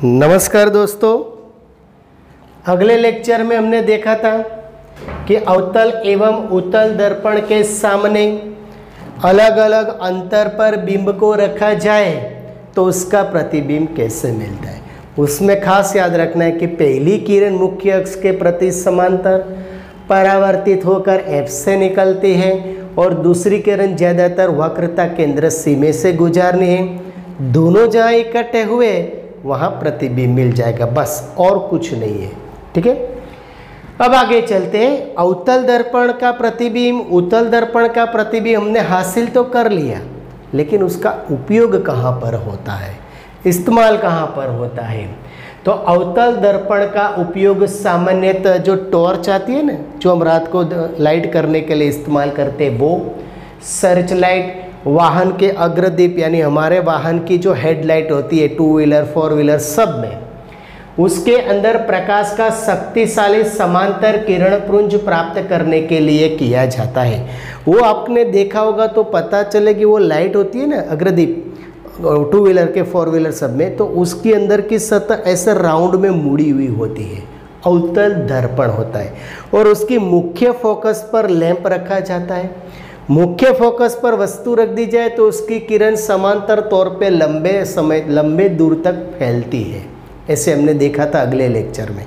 नमस्कार दोस्तों, अगले लेक्चर में हमने देखा था कि अवतल एवं उत्तल दर्पण के सामने अलग अलग अंतर पर बिंब को रखा जाए तो उसका प्रतिबिंब कैसे मिलता है। उसमें खास याद रखना है कि पहली किरण मुख्य अक्ष के प्रति समांतर परावर्तित होकर F से निकलती है और दूसरी किरण ज़्यादातर वक्रता केंद्र C में से गुजारनी है। दोनों जहाँ इकट्ठे हुए वहाँ प्रतिबिंब मिल जाएगा, बस और कुछ नहीं है। ठीक है, अब आगे चलते हैं। अवतल दर्पण का प्रतिबिंब, उत्तल दर्पण का प्रतिबिंब हमने हासिल तो कर लिया, लेकिन उसका उपयोग कहाँ पर होता है, इस्तेमाल कहाँ पर होता है। तो अवतल दर्पण का उपयोग सामान्यतः जो टॉर्च आती है ना, जो हम रात को लाइट करने के लिए इस्तेमाल करते हैं, वो सर्च लाइट, वाहन के अग्रदीप यानी हमारे वाहन की जो हेडलाइट होती है, टू व्हीलर फोर व्हीलर सब में, उसके अंदर प्रकाश का शक्तिशाली समांतर किरण पुंज प्राप्त करने के लिए किया जाता है। वो आपने देखा होगा तो पता चलेगी, वो लाइट होती है ना अग्रदीप टू व्हीलर के फोर व्हीलर सब में, तो उसके अंदर की सतह ऐसे राउंड में मुड़ी हुई होती है, अवतल दर्पण होता है। और उसकी मुख्य फोकस पर लैंप रखा जाता है। मुख्य फोकस पर वस्तु रख दी जाए तो उसकी किरण समांतर तौर पे लंबे दूर तक फैलती है। ऐसे हमने देखा था अगले लेक्चर में,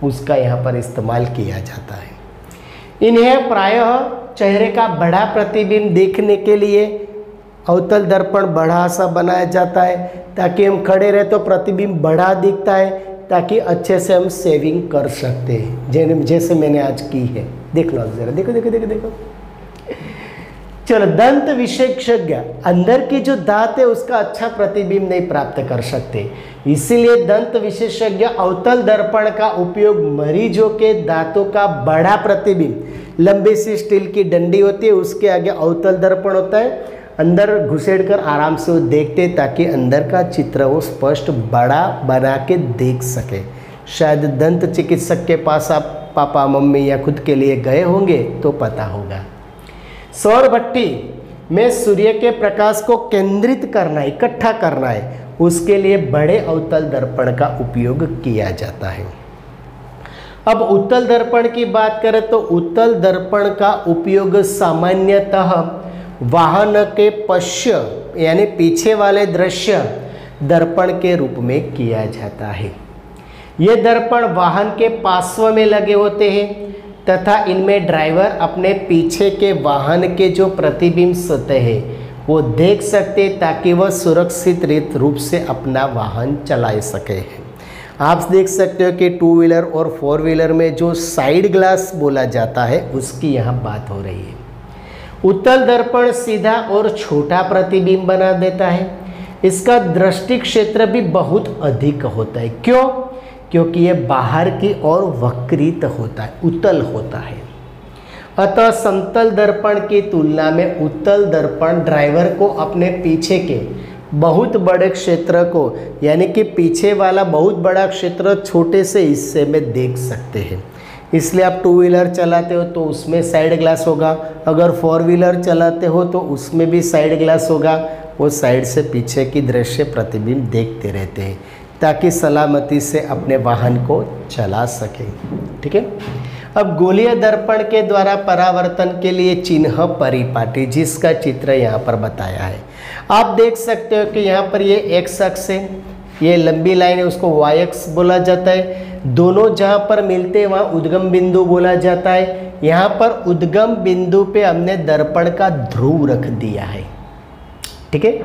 उसका यहाँ पर इस्तेमाल किया जाता है। इन्हें प्रायः चेहरे का बड़ा प्रतिबिंब देखने के लिए अवतल दर्पण बड़ा सा बनाया जाता है, ताकि हम खड़े रहे तो प्रतिबिंब बड़ा दिखता है, ताकि अच्छे से हम सेविंग कर सकते हैं, जैसे मैंने आज की है। देख लो जरा, देखो देखो देखो देखो। चलो, दंत विशेषज्ञ अंदर की जो दांत है उसका अच्छा प्रतिबिंब नहीं प्राप्त कर सकते, इसीलिए दंत विशेषज्ञ अवतल दर्पण का उपयोग मरीजों के दांतों का बड़ा प्रतिबिंब, लंबी सी स्टील की डंडी होती है, उसके आगे अवतल दर्पण होता है, अंदर घुसेड़कर आराम से वो देखते, ताकि अंदर का चित्र वो स्पष्ट बड़ा बना के देख सके। शायद दंत चिकित्सक के पास आप पापा मम्मी या खुद के लिए गए होंगे तो पता होगा। सौर भट्टी में सूर्य के प्रकाश को केंद्रित करना, इकट्ठा करना है, उसके लिए बड़े अवतल दर्पण का उपयोग किया जाता है। अब उत्तल दर्पण की बात करें तो उत्तल दर्पण का उपयोग सामान्यतः वाहन के पश्य यानी पीछे वाले दृश्य दर्पण के रूप में किया जाता है। ये दर्पण वाहन के पार्श्व में लगे होते हैं तथा इनमें ड्राइवर अपने पीछे के वाहन के जो प्रतिबिंब सतह है वो देख सकते, ताकि वह सुरक्षित रूप से अपना वाहन चला सके। आप देख सकते हो कि टू व्हीलर और फोर व्हीलर में जो साइड ग्लास बोला जाता है उसकी यहाँ बात हो रही है। उत्तल दर्पण सीधा और छोटा प्रतिबिंब बना देता है। इसका दृष्टि क्षेत्र भी बहुत अधिक होता है। क्यों? क्योंकि ये बाहर की ओर वक्रित होता है, उत्तल होता है। अतः समतल दर्पण की तुलना में उत्तल दर्पण ड्राइवर को अपने पीछे के बहुत बड़े क्षेत्र को, यानी कि पीछे वाला बहुत बड़ा क्षेत्र छोटे से हिस्से में देख सकते हैं। इसलिए आप टू व्हीलर चलाते हो तो उसमें साइड ग्लास होगा, अगर फोर व्हीलर चलाते हो तो उसमें भी साइड ग्लास होगा। वो साइड से पीछे की दृश्य प्रतिबिंब देखते रहते हैं, ताकि सलामती से अपने वाहन को चला सके। ठीक है, अब गोलीय दर्पण के द्वारा परावर्तन के लिए चिन्ह परिपाटी, जिसका चित्र यहाँ पर बताया है। आप देख सकते हो कि यहाँ पर ये एक्स अक्ष है, ये लंबी लाइन है, उसको वाई अक्ष बोला जाता है। दोनों जहाँ पर मिलते हैं वहाँ उद्गम बिंदु बोला जाता है। यहाँ पर उद्गम बिंदु पे हमने दर्पण का ध्रुव रख दिया है। ठीक है,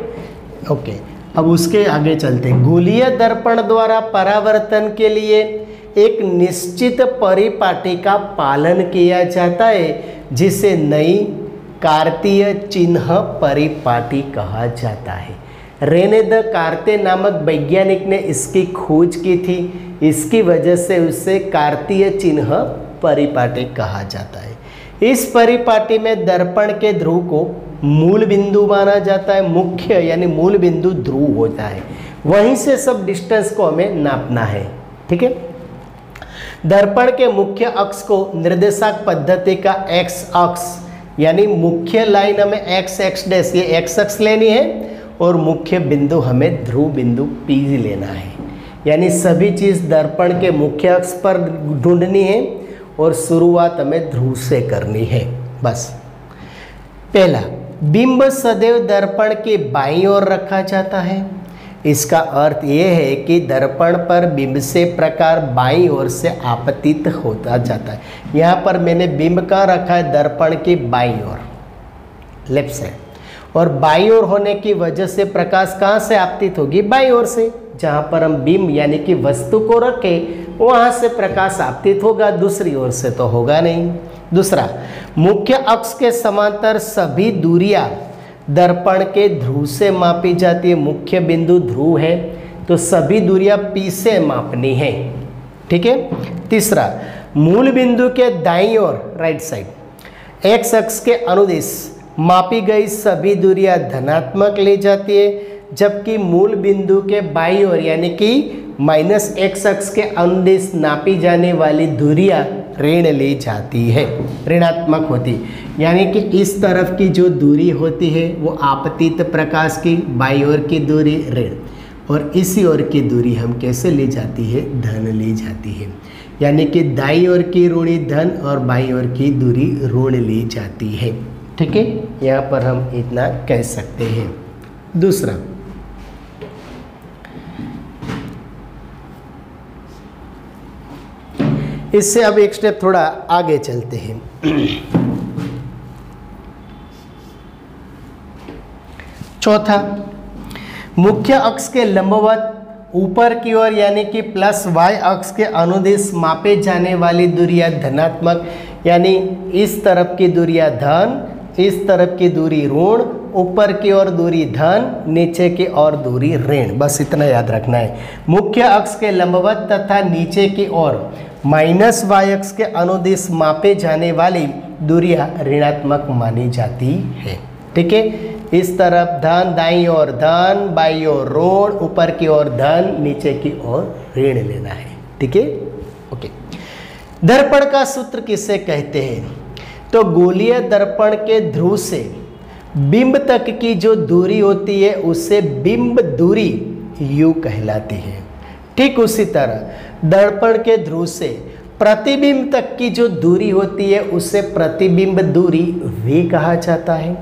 ओके। अब उसके आगे चलते हैं। गोलीय दर्पण द्वारा परावर्तन के लिए एक निश्चित परिपाटी का पालन किया जाता है, जिसे नई कार्तीय चिन्ह परिपाटी कहा जाता है। रेने द कार्ते नामक वैज्ञानिक ने इसकी खोज की थी, इसकी वजह से उसे कार्तीय चिन्ह परिपाटी कहा जाता है। इस परिपाटी में दर्पण के ध्रुव को मूल बिंदु माना जाता है। मुख्य यानी मूल बिंदु ध्रुव होता है, वहीं से सब डिस्टेंस को हमें नापना है। ठीक है, दर्पण के मुख्य अक्ष को निर्देशांक पद्धति का एक्स अक्ष यानी मुख्य लाइन हमें एक्स एक्स डैश, ये एक्स अक्ष लेनी है और मुख्य बिंदु हमें ध्रुव बिंदु P लेना है। यानी सभी चीज़ दर्पण के मुख्य अक्ष पर ढूंढनी है और शुरुआत हमें ध्रुव से करनी है। बस पहला, बिंब सदैव दर्पण के बाईं ओर रखा जाता है। इसका अर्थ ये है कि दर्पण पर बिंब से प्रकार बाईं ओर से आपतित होता जाता है। यहाँ पर मैंने बिंब कहाँ रखा है? दर्पण की बाईं ओर, लेफ्ट साइड। और बाईं ओर होने की वजह से प्रकाश कहाँ से आपतित होगी? बाईं ओर से। जहाँ पर हम बिंब यानी कि वस्तु को रखें वहाँ से प्रकाश आपतित होगा, दूसरी ओर से तो होगा नहीं। दूसरा, मुख्य अक्ष के समांतर सभी दूरियां दर्पण के ध्रुव से मापी जाती है। मुख्य बिंदु ध्रुव है तो सभी दूरियां P से मापनी है। ठीक है। तीसरा, मूल बिंदु के दाईं ओर, राइट साइड, एक्स अक्ष के अनुदिश मापी गई सभी दूरियां धनात्मक ली जाती है, जबकि मूल बिंदु के बाईं ओर यानी कि माइनस एक्स अक्ष के अनुदिश नापी जाने वाली दूरियां ऋण ली जाती है, ऋणात्मक होती। यानी कि इस तरफ की जो दूरी होती है वो आपतित प्रकाश की, बाईं ओर की दूरी ऋण, और इसी ओर की दूरी हम कैसे ली जाती है? धन ली जाती है। यानी कि दाईं ओर की ऋणी धन और बाईं ओर की दूरी ऋण ली जाती है। ठीक है, यहाँ पर हम इतना कह सकते हैं। दूसरा, इससे अब एक स्टेप थोड़ा आगे चलते हैं। चौथा, मुख्य अक्ष के लंबवत ऊपर की ओर यानी कि प्लस वाई अक्ष के अनुदिश मापे जाने वाली दूरियां धनात्मक, यानी इस तरफ की दूरियां धन, इस तरफ की दूरी ऋण, ऊपर की ओर दूरी धन, नीचे की ओर दूरी ऋण। बस इतना याद रखना है। मुख्य अक्ष के लंबवत तथा नीचे की ओर माइनस वाई अक्ष के अनुदिश मापे जाने वाली दूरियां ऋणात्मक मानी जाती है। ठीक है। इस तरफ धन, दाईं ओर धन, बाईं ओर ऋण, ऊपर की ओर धन, नीचे की ओर ऋण लेना है। ठीक है, ओके। दर्पण का सूत्र किसे कहते हैं? तो गोलीय दर्पण के ध्रुव से बिंब तक की जो दूरी होती है उसे बिंब दूरी U कहलाती है। ठीक उसी तरह दर्पण के ध्रुव से प्रतिबिंब तक की जो दूरी होती है उसे प्रतिबिंब दूरी V कहा जाता है,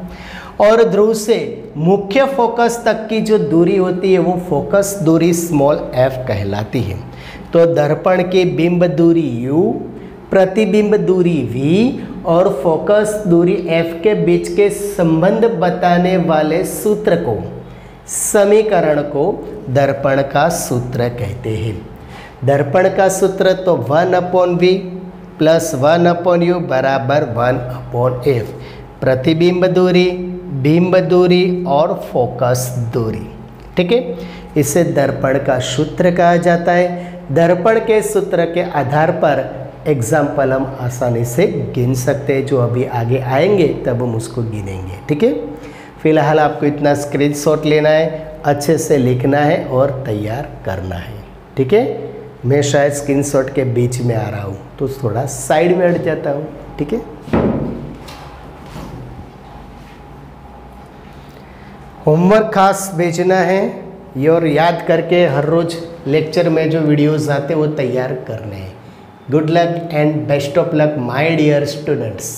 और ध्रुव से मुख्य फोकस तक की जो दूरी होती है वो फोकस दूरी स्मॉल f कहलाती है। तो दर्पण की बिंब दूरी U, प्रतिबिंब दूरी V और फोकस दूरी f के बीच के संबंध बताने वाले सूत्र को, समीकरण को दर्पण का सूत्र कहते हैं। दर्पण का सूत्र तो 1/V प्लस 1/U बराबर 1/f। प्रतिबिंब दूरी, बिंब दूरी और फोकस दूरी। ठीक है, इसे दर्पण का सूत्र कहा जाता है। दर्पण के सूत्र के आधार पर एग्जाम्पल हम आसानी से गिन सकते हैं, जो अभी आगे आएंगे तब हम उसको गिनेंगे। ठीक है, फिलहाल आपको इतना स्क्रीनशॉट लेना है, अच्छे से लिखना है और तैयार करना है। ठीक है, मैं शायद स्क्रीनशॉट के बीच में आ रहा हूँ तो थोड़ा साइड में हट जाता हूँ। ठीक है, होमवर्क खास भेजना है ये, और याद करके हर रोज लेक्चर में जो वीडियोस आते हैं वो तैयार करने हैं। Good luck and best of luck my dear students.